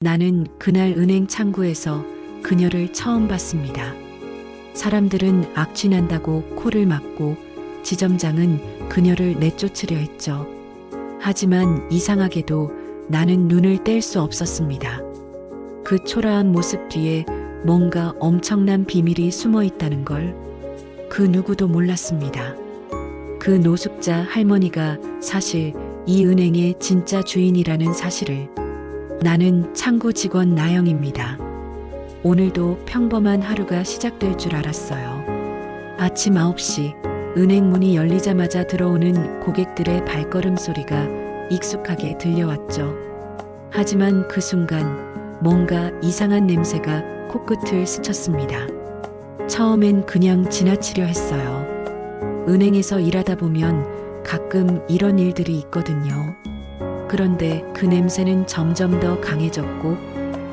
나는 그날 은행 창구에서 그녀를 처음 봤습니다. 사람들은 악취난다고 코를 막고 지점장은 그녀를 내쫓으려 했죠. 하지만 이상하게도 나는 눈을 뗄 수 없었습니다. 그 초라한 모습 뒤에 뭔가 엄청난 비밀이 숨어 있다는 걸 그 누구도 몰랐습니다. 그 노숙자 할머니가 사실 이 은행의 진짜 주인이라는 사실을. 나는 창구 직원 나영입니다. 오늘도 평범한 하루가 시작될 줄 알았어요. 아침 9시 은행 문이 열리자마자 들어오는 고객들의 발걸음 소리가 익숙하게 들려왔죠. 하지만 그 순간 뭔가 이상한 냄새가 코끝을 스쳤습니다. 처음엔 그냥 지나치려 했어요. 은행에서 일하다 보면 가끔 이런 일들이 있거든요. 그런데 그 냄새는 점점 더 강해졌고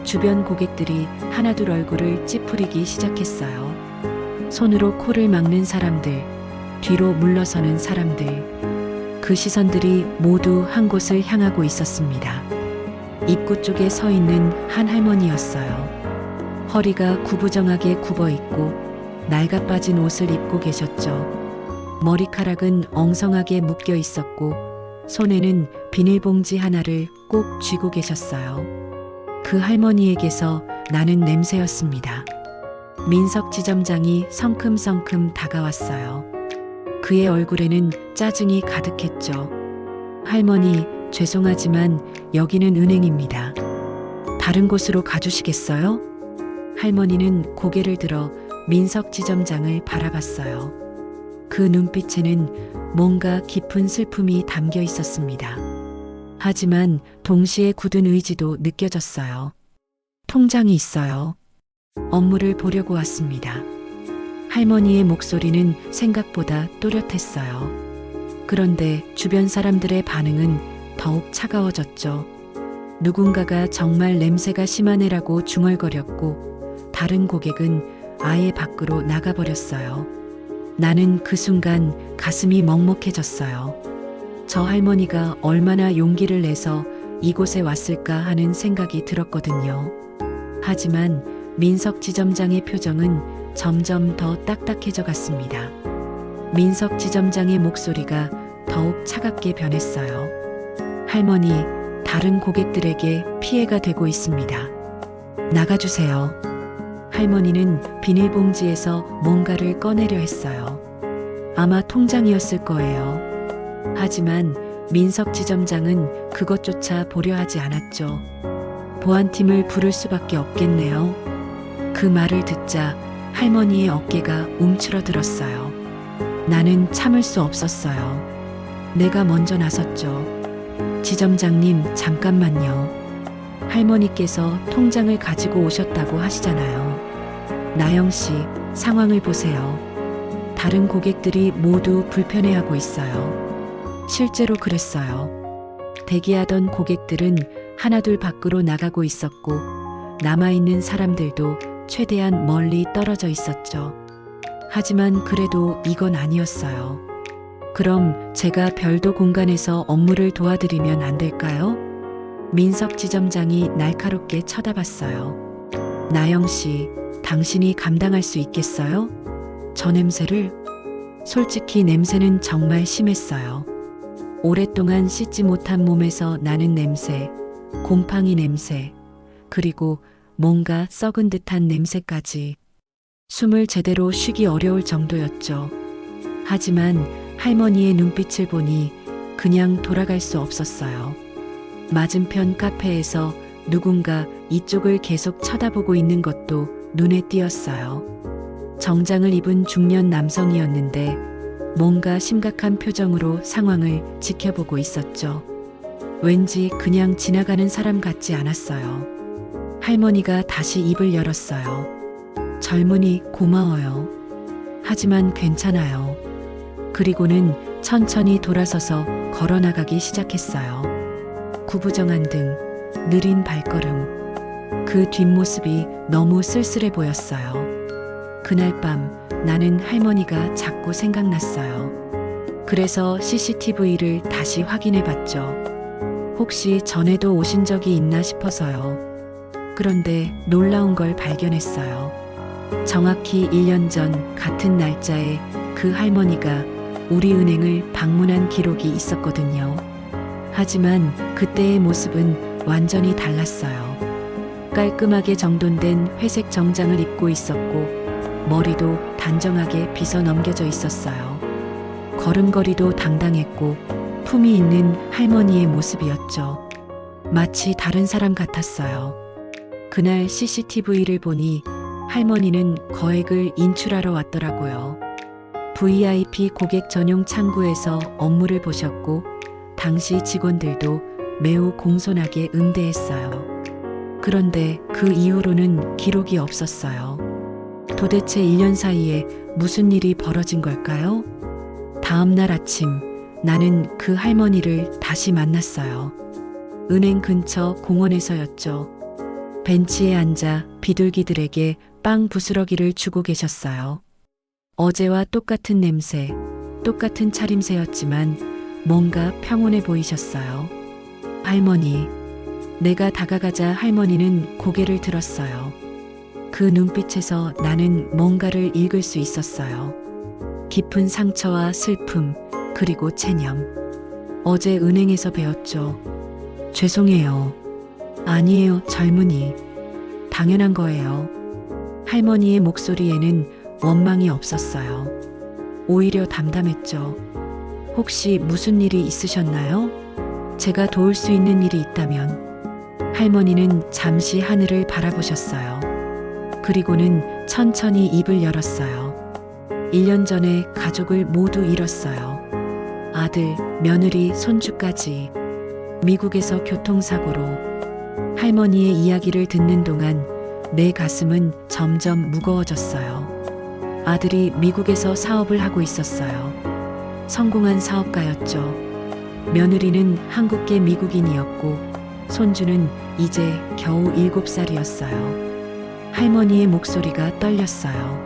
주변 고객들이 하나둘 얼굴을 찌푸리기 시작했어요. 손으로 코를 막는 사람들, 뒤로 물러서는 사람들. 그 시선들이 모두 한 곳을 향하고 있었습니다. 입구 쪽에 서 있는 한 할머니였어요. 허리가 구부정하게 굽어 있고 낡아 빠진 옷을 입고 계셨죠. 머리카락은 엉성하게 묶여 있었고 손에는 비닐봉지 하나를 꼭 쥐고 계셨어요. 그 할머니에게서 나는 냄새였습니다. 민석 지점장이 성큼성큼 다가왔어요. 그의 얼굴에는 짜증이 가득했죠. 할머니, 죄송하지만 여기는 은행입니다. 다른 곳으로 가주시겠어요? 할머니는 고개를 들어 민석 지점장을 바라봤어요. 그 눈빛에는 뭔가 깊은 슬픔이 담겨 있었습니다. 하지만 동시에 굳은 의지도 느껴졌어요. 통장이 있어요. 업무를 보려고 왔습니다. 할머니의 목소리는 생각보다 또렷했어요. 그런데 주변 사람들의 반응은 더욱 차가워졌죠. 누군가가 정말 냄새가 심한 애라고 중얼거렸고 다른 고객은 아예 밖으로 나가버렸어요. 나는 그 순간 가슴이 먹먹해졌어요. 저 할머니가 얼마나 용기를 내서 이곳에 왔을까 하는 생각이 들었거든요. 하지만 민석 지점장의 표정은 점점 더 딱딱해져 갔습니다. 민석 지점장의 목소리가 더욱 차갑게 변했어요. 할머니, 다른 고객들에게 피해가 되고 있습니다. 나가주세요. 할머니는 비닐봉지에서 뭔가를 꺼내려 했어요. 아마 통장이었을 거예요. 하지만 민석 지점장은 그것조차 보려 하지 않았죠. 보안팀을 부를 수밖에 없겠네요. 그 말을 듣자 할머니의 어깨가 움츠러들었어요. 나는 참을 수 없었어요. 내가 먼저 나섰죠. 지점장님, 잠깐만요. 할머니께서 통장을 가지고 오셨다고 하시잖아요. 나영 씨, 상황을 보세요. 다른 고객들이 모두 불편해하고 있어요. 실제로 그랬어요. 대기하던 고객들은 하나둘 밖으로 나가고 있었고 남아있는 사람들도 최대한 멀리 떨어져 있었죠. 하지만 그래도 이건 아니었어요. 그럼 제가 별도 공간에서 업무를 도와드리면 안 될까요? 민석 지점장이 날카롭게 쳐다봤어요. 나영 씨, 당신이 감당할 수 있겠어요? 저 냄새를? 솔직히 냄새는 정말 심했어요. 오랫동안 씻지 못한 몸에서 나는 냄새, 곰팡이 냄새, 그리고 뭔가 썩은 듯한 냄새까지. 숨을 제대로 쉬기 어려울 정도였죠. 하지만 할머니의 눈빛을 보니 그냥 돌아갈 수 없었어요. 맞은편 카페에서 누군가 이쪽을 계속 쳐다보고 있는 것도 눈에 띄었어요. 정장을 입은 중년 남성이었는데 뭔가 심각한 표정으로 상황을 지켜보고 있었죠. 왠지 그냥 지나가는 사람 같지 않았어요. 할머니가 다시 입을 열었어요. 젊은이, 고마워요. 하지만 괜찮아요. 그리고는 천천히 돌아서서 걸어나가기 시작했어요. 구부정한 등, 느린 발걸음. 그 뒷모습이 너무 쓸쓸해 보였어요. 그날 밤 나는 할머니가 자꾸 생각났어요. 그래서 CCTV를 다시 확인해 봤죠. 혹시 전에도 오신 적이 있나 싶어서요. 그런데 놀라운 걸 발견했어요. 정확히 1년 전 같은 날짜에 그 할머니가 우리 은행을 방문한 기록이 있었거든요. 하지만 그때의 모습은 완전히 달랐어요. 깔끔하게 정돈된 회색 정장을 입고 있었고 머리도 단정하게 빗어 넘겨져 있었어요. 걸음걸이도 당당했고 품이 있는 할머니의 모습이었죠. 마치 다른 사람 같았어요. 그날 CCTV를 보니 할머니는 거액을 인출하러 왔더라고요. VIP 고객 전용 창구에서 업무를 보셨고 당시 직원들도 매우 공손하게 응대했어요. 그런데 그 이후로는 기록이 없었어요. 도대체 1년 사이에 무슨 일이 벌어진 걸까요? 다음 날 아침 나는 그 할머니를 다시 만났어요. 은행 근처 공원에서였죠. 벤치에 앉아 비둘기들에게 빵 부스러기를 주고 계셨어요. 어제와 똑같은 냄새, 똑같은 차림새였지만 뭔가 평온해 보이셨어요. 할머니, 내가 다가가자 할머니는 고개를 들었어요. 그 눈빛에서 나는 뭔가를 읽을 수 있었어요. 깊은 상처와 슬픔, 그리고 체념. 어제 은행에서 배웠죠. 죄송해요. 아니에요, 젊은이. 당연한 거예요. 할머니의 목소리에는 원망이 없었어요. 오히려 담담했죠. 혹시 무슨 일이 있으셨나요? 제가 도울 수 있는 일이 있다면. 할머니는 잠시 하늘을 바라보셨어요. 그리고는 천천히 입을 열었어요. 1년 전에 가족을 모두 잃었어요. 아들, 며느리, 손주까지. 미국에서 교통사고로. 할머니의 이야기를 듣는 동안 내 가슴은 점점 무거워졌어요. 아들이 미국에서 사업을 하고 있었어요. 성공한 사업가였죠. 며느리는 한국계 미국인이었고 손주는 이제 겨우 7살이었어요. 할머니의 목소리가 떨렸어요.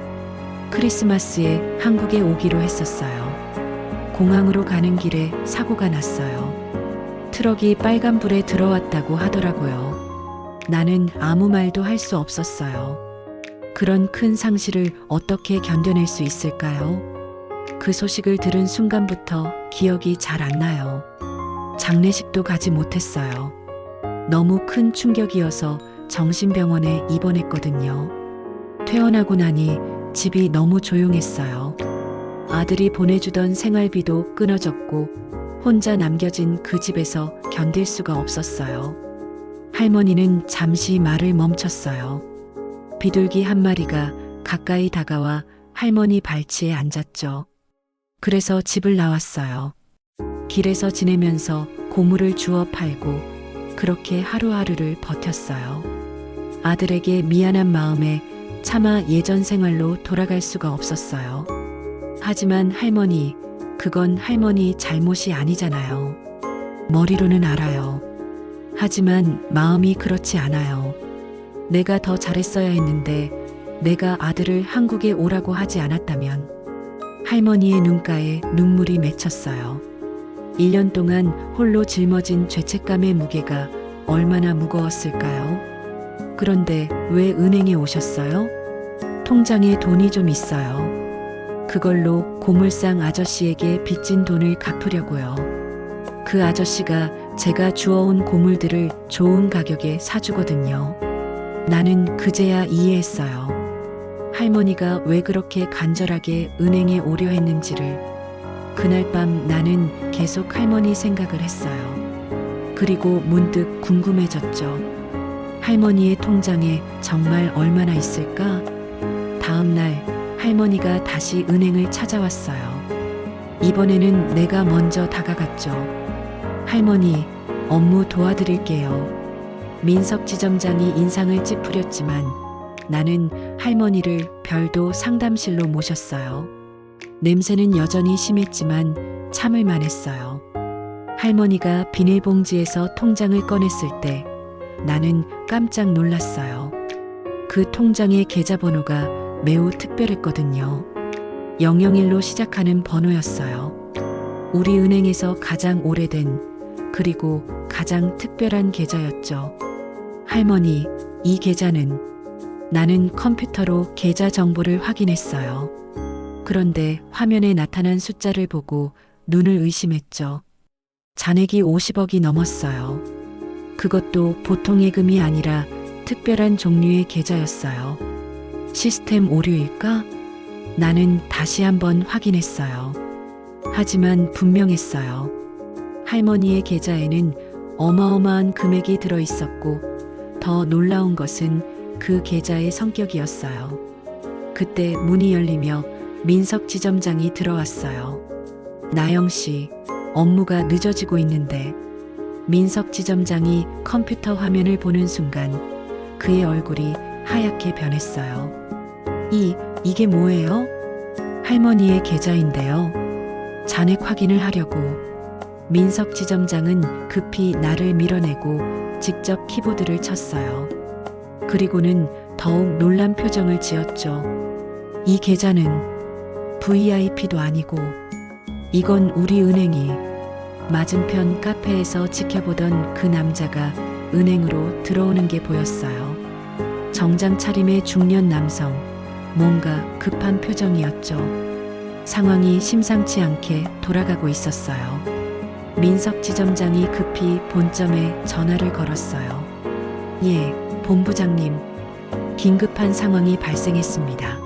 크리스마스에 한국에 오기로 했었어요. 공항으로 가는 길에 사고가 났어요. 트럭이 빨간불에 들어왔다고 하더라고요. 나는 아무 말도 할 수 없었어요. 그런 큰 상실을 어떻게 견뎌낼 수 있을까요? 그 소식을 들은 순간부터 기억이 잘 안 나요. 장례식도 가지 못했어요. 너무 큰 충격이어서 정신병원에 입원했거든요. 퇴원하고 나니 집이 너무 조용했어요. 아들이 보내주던 생활비도 끊어졌고 혼자 남겨진 그 집에서 견딜 수가 없었어요. 할머니는 잠시 말을 멈췄어요. 비둘기 한 마리가 가까이 다가와 할머니 발치에 앉았죠. 그래서 집을 나왔어요. 길에서 지내면서 고물을 주워 팔고 그렇게 하루하루를 버텼어요. 아들에게 미안한 마음에 차마 예전 생활로 돌아갈 수가 없었어요. 하지만 할머니, 그건 할머니 잘못이 아니잖아요. 머리로는 알아요. 하지만 마음이 그렇지 않아요. 내가 더 잘했어야 했는데 내가 아들을 한국에 오라고 하지 않았다면. 할머니의 눈가에 눈물이 맺혔어요. 1년 동안 홀로 짊어진 죄책감의 무게가 얼마나 무거웠을까요? 그런데 왜 은행에 오셨어요? 통장에 돈이 좀 있어요. 그걸로 고물상 아저씨에게 빚진 돈을 갚으려고요. 그 아저씨가 제가 주워온 고물들을 좋은 가격에 사주거든요. 나는 그제야 이해했어요. 할머니가 왜 그렇게 간절하게 은행에 오려 했는지를. 그날 밤 나는 계속 할머니 생각을 했어요. 그리고 문득 궁금해졌죠. 할머니의 통장에 정말 얼마나 있을까? 다음 날 할머니가 다시 은행을 찾아왔어요. 이번에는 내가 먼저 다가갔죠. 할머니, 업무 도와드릴게요. 민석 지점장이 인상을 찌푸렸지만 나는 할머니를 별도 상담실로 모셨어요. 냄새는 여전히 심했지만 참을 만했어요. 할머니가 비닐봉지에서 통장을 꺼냈을 때 나는 깜짝 놀랐어요. 그 통장의 계좌번호가 매우 특별했거든요. 001로 시작하는 번호였어요. 우리 은행에서 가장 오래된 그리고 가장 특별한 계좌였죠. 할머니, 이 계좌는 나는 컴퓨터로 계좌 정보를 확인했어요. 그런데 화면에 나타난 숫자를 보고 눈을 의심했죠. 잔액이 50억이 넘었어요. 그것도 보통 예금이 아니라 특별한 종류의 계좌였어요. 시스템 오류일까? 나는 다시 한번 확인했어요. 하지만 분명했어요. 할머니의 계좌에는 어마어마한 금액이 들어 있었고 더 놀라운 것은 그 계좌의 성격이었어요. 그때 문이 열리며 민석 지점장이 들어왔어요. 나영 씨, 업무가 늦어지고 있는데. 민석 지점장이 컴퓨터 화면을 보는 순간 그의 얼굴이 하얗게 변했어요. 이게 뭐예요? 할머니의 계좌인데요. 잔액 확인을 하려고 민석 지점장은 급히 나를 밀어내고 직접 키보드를 쳤어요. 그리고는 더욱 놀란 표정을 지었죠. 이 계좌는 VIP도 아니고 이건 우리 은행이 맞은편 카페에서 지켜보던 그 남자가 은행으로 들어오는 게 보였어요. 정장 차림의 중년 남성, 뭔가 급한 표정이었죠. 상황이 심상치 않게 돌아가고 있었어요. 민석 지점장이 급히 본점에 전화를 걸었어요. 예, 본부장님. 긴급한 상황이 발생했습니다.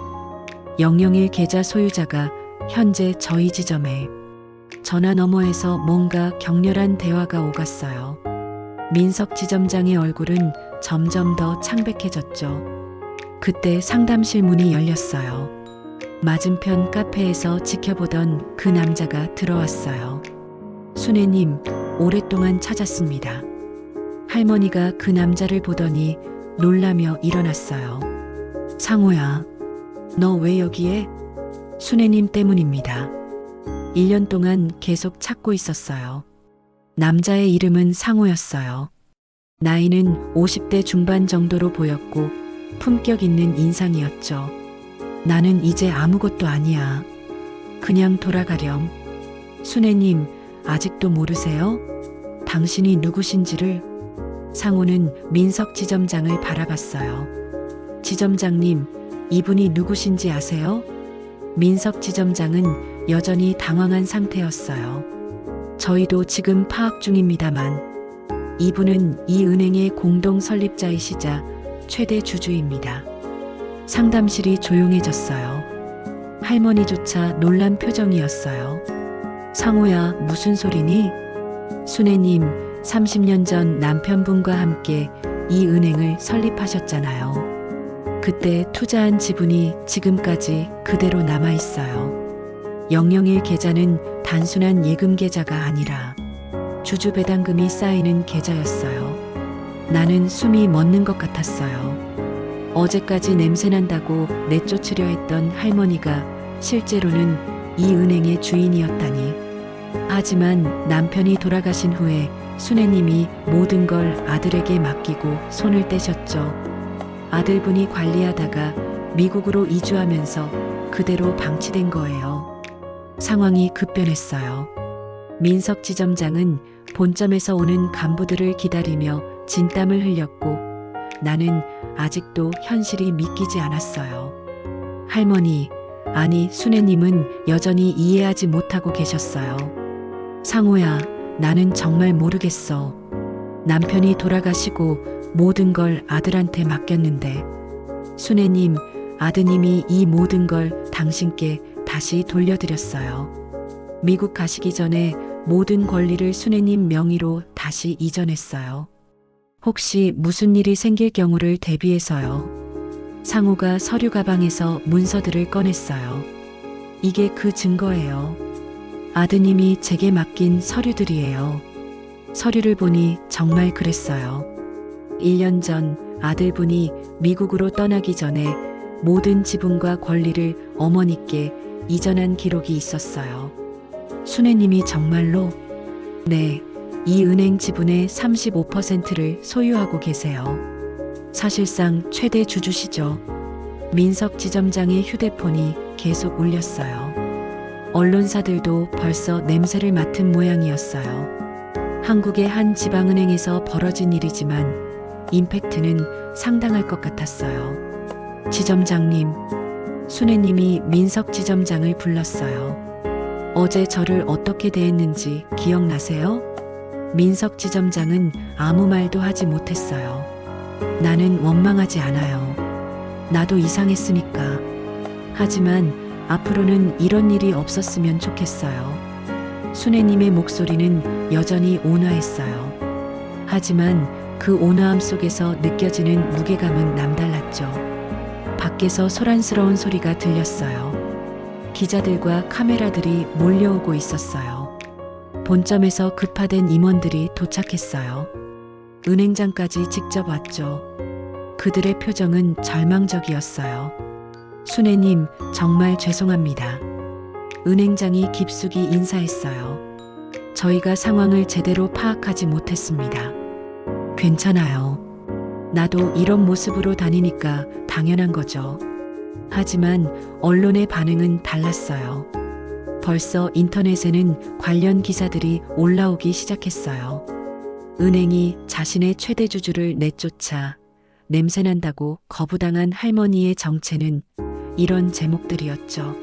001 계좌 소유자가 현재 저희 지점에. 전화 너머에서 뭔가 격렬한 대화가 오갔어요. 민석 지점장의 얼굴은 점점 더 창백해졌죠. 그때 상담실 문이 열렸어요. 맞은편 카페에서 지켜보던 그 남자가 들어왔어요. 순애님, 오랫동안 찾았습니다. 할머니가 그 남자를 보더니 놀라며 일어났어요. 상호야, 너 왜 여기에? 순애님 때문입니다. 1년 동안 계속 찾고 있었어요. 남자의 이름은 상호였어요. 나이는 50대 중반 정도로 보였고 품격 있는 인상이었죠. 나는 이제 아무것도 아니야. 그냥 돌아가렴. 순애님, 아직도 모르세요? 당신이 누구신지를? 상호는 민석 지점장을 바라봤어요. 지점장님, 이분이 누구신지 아세요? 민석 지점장은 여전히 당황한 상태였어요. 저희도 지금 파악 중입니다만 이분은 이 은행의 공동 설립자이시자 최대 주주입니다. 상담실이 조용해졌어요. 할머니조차 놀란 표정이었어요. 상호야, 무슨 소리니? 순애님, 30년 전 남편분과 함께 이 은행을 설립하셨잖아요. 그때 투자한 지분이 지금까지 그대로 남아있어요. 001 계좌는 단순한 예금 계좌가 아니라 주주 배당금이 쌓이는 계좌였어요. 나는 숨이 멎는 것 같았어요. 어제까지 냄새난다고 내쫓으려 했던 할머니가 실제로는 이 은행의 주인이었다니. 하지만 남편이 돌아가신 후에 순애님이 모든 걸 아들에게 맡기고 손을 떼셨죠. 아들분이 관리하다가 미국으로 이주하면서 그대로 방치된 거예요. 상황이 급변했어요. 민석 지점장은 본점에서 오는 간부들을 기다리며 진땀을 흘렸고 나는 아직도 현실이 믿기지 않았어요. 할머니, 아니 순애님은 여전히 이해하지 못하고 계셨어요. 상호야, 나는 정말 모르겠어. 남편이 돌아가시고 모든 걸 아들한테 맡겼는데 순애님, 아드님이 이 모든 걸 당신께 다시 돌려드렸어요. 미국 가시기 전에 모든 권리를 순애님 명의로 다시 이전했어요. 혹시 무슨 일이 생길 경우를 대비해서요. 상호가 서류 가방에서 문서들을 꺼냈어요. 이게 그 증거예요. 아드님이 제게 맡긴 서류들이에요. 서류를 보니 정말 그랬어요. 1년 전 아들분이 미국으로 떠나기 전에 모든 지분과 권리를 어머니께 이전한 기록이 있었어요. 순애님이 정말로? 네, 이 은행 지분의 35%를 소유하고 계세요. 사실상 최대 주주시죠. 민석 지점장의 휴대폰이 계속 울렸어요. 언론사들도 벌써 냄새를 맡은 모양이었어요. 한국의 한 지방은행에서 벌어진 일이지만 임팩트는 상당할 것 같았어요. 지점장님, 순애님이 민석 지점장을 불렀어요. 어제 저를 어떻게 대했는지 기억나세요? 민석 지점장은 아무 말도 하지 못했어요. 나는 원망하지 않아요. 나도 이상했으니까. 하지만 앞으로는 이런 일이 없었으면 좋겠어요. 순애님의 목소리는 여전히 온화했어요. 하지만 그 온화함 속에서 느껴지는 무게감은 남달랐죠. 밖에서 소란스러운 소리가 들렸어요. 기자들과 카메라들이 몰려오고 있었어요. 본점에서 급파된 임원들이 도착했어요. 은행장까지 직접 왔죠. 그들의 표정은 절망적이었어요. 순애님, 정말 죄송합니다. 은행장이 깊숙이 인사했어요. 저희가 상황을 제대로 파악하지 못했습니다. 괜찮아요. 나도 이런 모습으로 다니니까 당연한 거죠. 하지만 언론의 반응은 달랐어요. 벌써 인터넷에는 관련 기사들이 올라오기 시작했어요. 은행이 자신의 최대 주주를 내쫓아 냄새난다고 거부당한 할머니의 정체는 이런 제목들이었죠.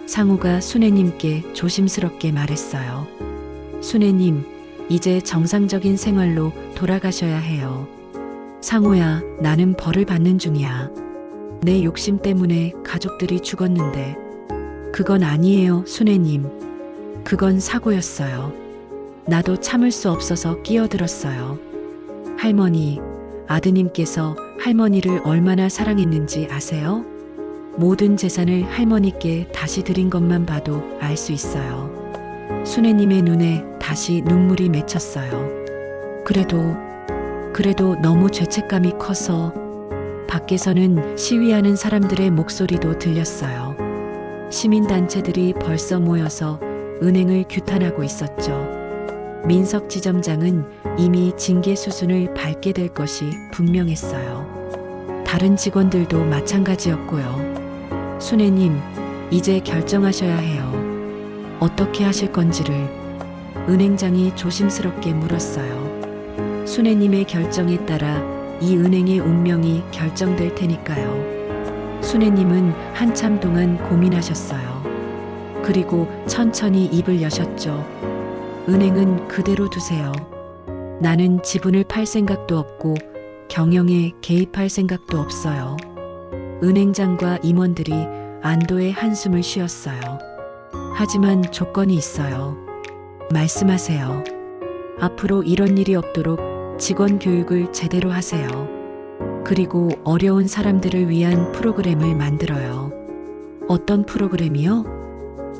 상우가 순애님께 조심스럽게 말했어요. 순애님, 이제 정상적인 생활로 돌아가셔야 해요. 상우야, 나는 벌을 받는 중이야. 내 욕심 때문에 가족들이 죽었는데. 그건 아니에요, 순애님. 그건 사고였어요. 나도 참을 수 없어서 끼어들었어요. 할머니, 아드님께서 할머니를 얼마나 사랑했는지 아세요? 모든 재산을 할머니께 다시 드린 것만 봐도 알 수 있어요. 순애님의 눈에 다시 눈물이 맺혔어요. 그래도 너무 죄책감이 커서. 밖에서는 시위하는 사람들의 목소리도 들렸어요. 시민단체들이 벌써 모여서 은행을 규탄하고 있었죠. 민석 지점장은 이미 징계 수순을 밟게 될 것이 분명했어요. 다른 직원들도 마찬가지였고요. 순애님, 이제 결정하셔야 해요. 어떻게 하실 건지를. 은행장이 조심스럽게 물었어요. 순애님의 결정에 따라 이 은행의 운명이 결정될 테니까요. 순애님은 한참 동안 고민하셨어요. 그리고 천천히 입을 여셨죠. 은행은 그대로 두세요. 나는 지분을 팔 생각도 없고 경영에 개입할 생각도 없어요. 은행장과 임원들이 안도의 한숨을 쉬었어요. 하지만 조건이 있어요. 말씀하세요. 앞으로 이런 일이 없도록 직원 교육을 제대로 하세요. 그리고 어려운 사람들을 위한 프로그램을 만들어요. 어떤 프로그램이요?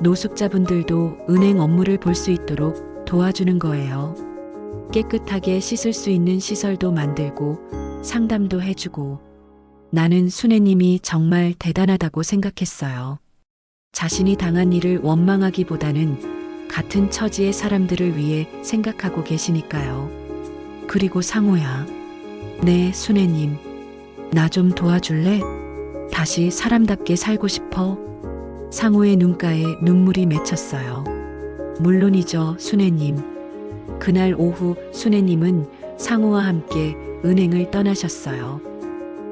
노숙자분들도 은행 업무를 볼 수 있도록 도와주는 거예요. 깨끗하게 씻을 수 있는 시설도 만들고 상담도 해주고. 나는 순애님이 정말 대단하다고 생각했어요. 자신이 당한 일을 원망하기보다는 같은 처지의 사람들을 위해 생각하고 계시니까요. 그리고 상호야. 네, 순애님. 나 좀 도와줄래? 다시 사람답게 살고 싶어. 상호의 눈가에 눈물이 맺혔어요. 물론이죠, 순애님. 그날 오후 순애님은 상호와 함께 은행을 떠나셨어요.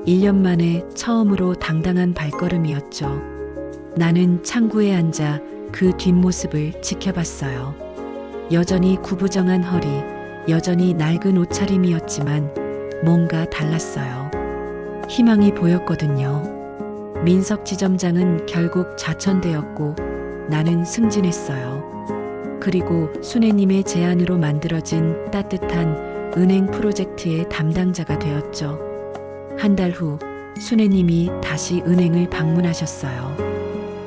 1년 만에 처음으로 당당한 발걸음이었죠. 나는 창구에 앉아 그 뒷모습을 지켜봤어요. 여전히 구부정한 허리, 여전히 낡은 옷차림이었지만 뭔가 달랐어요. 희망이 보였거든요. 민석 지점장은 결국 좌천되었고 나는 승진했어요. 그리고 순애님의 제안으로 만들어진 따뜻한 은행 프로젝트의 담당자가 되었죠. 한 달 후 순애님이 다시 은행을 방문하셨어요.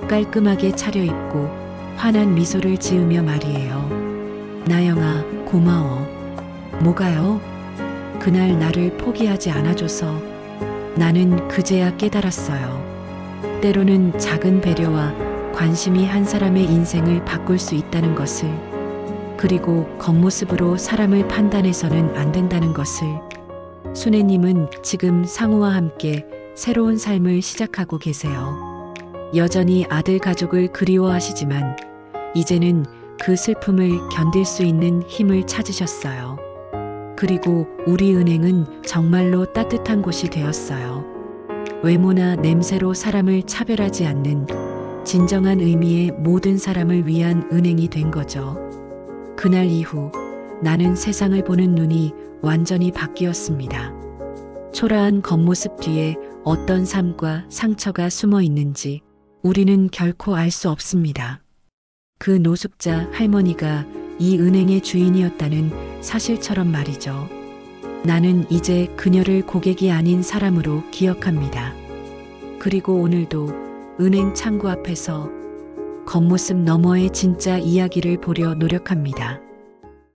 깔끔하게 차려입고 환한 미소를 지으며 말이에요. 나영아, 고마워. 뭐가요? 그날 나를 포기하지 않아줘서. 나는 그제야 깨달았어요. 때로는 작은 배려와 관심이 한 사람의 인생을 바꿀 수 있다는 것을. 그리고 겉모습으로 사람을 판단해서는 안 된다는 것을. 순애님은 지금 상우와 함께 새로운 삶을 시작하고 계세요. 여전히 아들 가족을 그리워하시지만 이제는 그 슬픔을 견딜 수 있는 힘을 찾으셨어요. 그리고 우리 은행은 정말로 따뜻한 곳이 되었어요. 외모나 냄새로 사람을 차별하지 않는 진정한 의미의 모든 사람을 위한 은행이 된 거죠. 그날 이후 나는 세상을 보는 눈이 완전히 바뀌었습니다. 초라한 겉모습 뒤에 어떤 삶과 상처가 숨어 있는지 우리는 결코 알 수 없습니다. 그 노숙자 할머니가 이 은행의 주인이었다는 사실처럼 말이죠. 나는 이제 그녀를 고객이 아닌 사람으로 기억합니다. 그리고 오늘도 은행 창구 앞에서 겉모습 너머의 진짜 이야기를 보려 노력합니다.